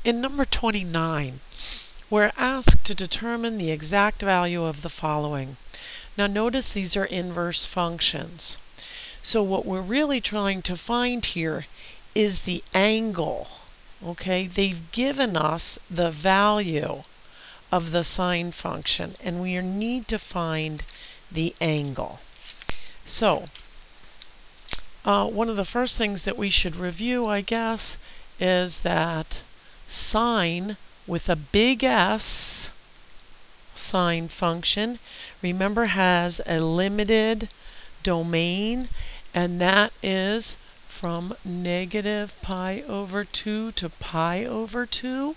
In number 29, we're asked to determine the exact value of the following. Now notice these are inverse functions. So what we're really trying to find here is the angle. Okay, they've given us the value of the sine function, and we need to find the angle. So one of the first things that we should review, I guess, is that sine with a big S, sine function, remember, has a limited domain, and that is from negative pi over 2 to pi over 2.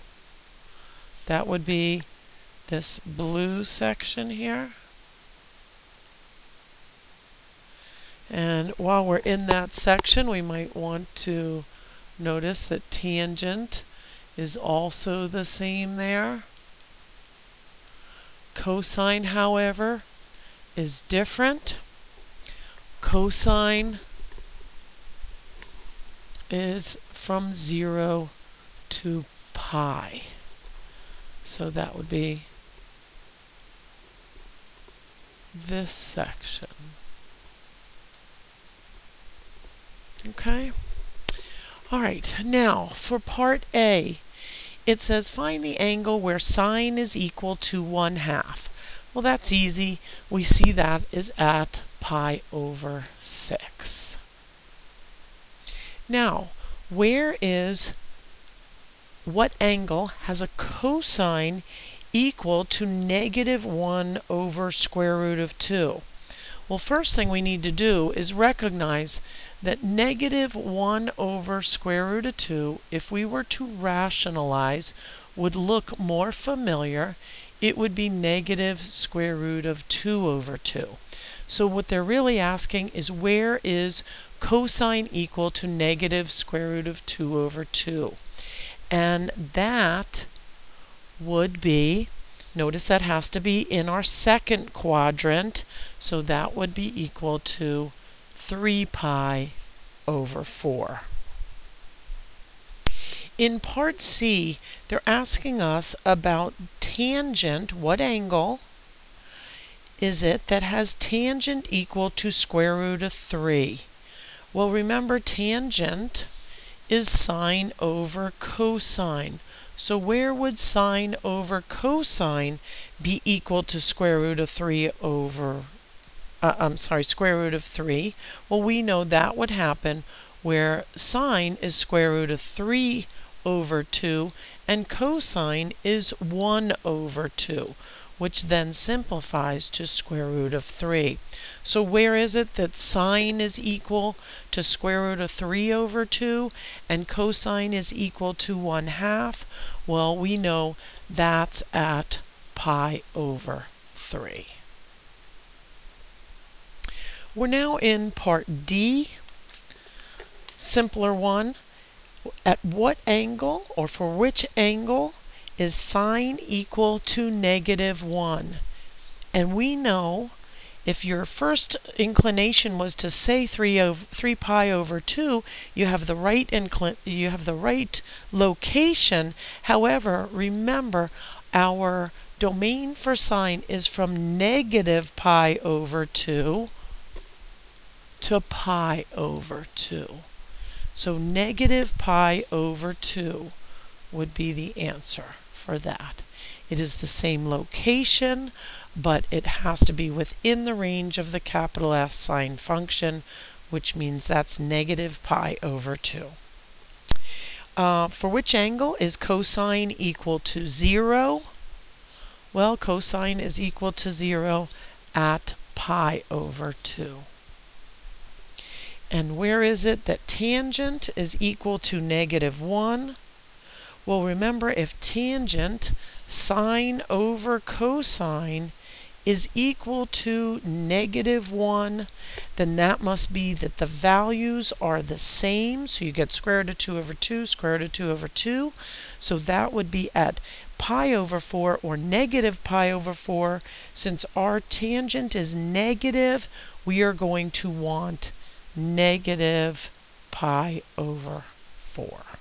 That would be this blue section here. And while we're in that section, we might want to notice that tangent is also the same there. Cosine, however, is different. Cosine is from 0 to pi. So that would be this section. Okay? All right, now for part A, it says find the angle where sine is equal to 1/2. Well, that's easy. We see that is at pi over 6. Now, what angle has a cosine equal to -1 over square root of 2? Well, first thing we need to do is recognize that -1 over square root of 2, if we were to rationalize, would look more familiar. It would be negative square root of 2 over 2. So what they're really asking is, where is cosine equal to negative square root of 2 over 2? And that would be, notice that has to be in our second quadrant, so that would be equal to 3 pi over 4. In part C, they're asking us about tangent. What angle is it that has tangent equal to square root of 3? Well, remember, tangent is sine over cosine. So where would sine over cosine be equal to square root of 3 over, square root of 3? Well, we know that would happen where sine is square root of 3 over 2 and cosine is 1 over 2, which then simplifies to square root of 3. So where is it that sine is equal to square root of 3 over 2 and cosine is equal to 1/2? Well, we know that's at pi over 3. We're now in part D, simpler one. At what angle, or for which angle, is sine equal to -1? And we know, if your first inclination was to say 3 pi over 2, you have the right location. However, remember, our domain for sine is from negative pi over 2 to pi over 2. So negative pi over 2 would be the answer for that. It is the same location, but it has to be within the range of the capital S sine function, which means that's negative pi over 2. For which angle is cosine equal to 0? Well, cosine is equal to 0 at pi over 2. And where is it that tangent is equal to -1? Well, remember, if tangent, sine over cosine, is equal to -1, then that must be that the values are the same. So you get square root of 2 over 2, square root of 2 over 2. So that would be at pi over 4 or negative pi over 4. Since our tangent is negative, we are going to want negative pi over 4.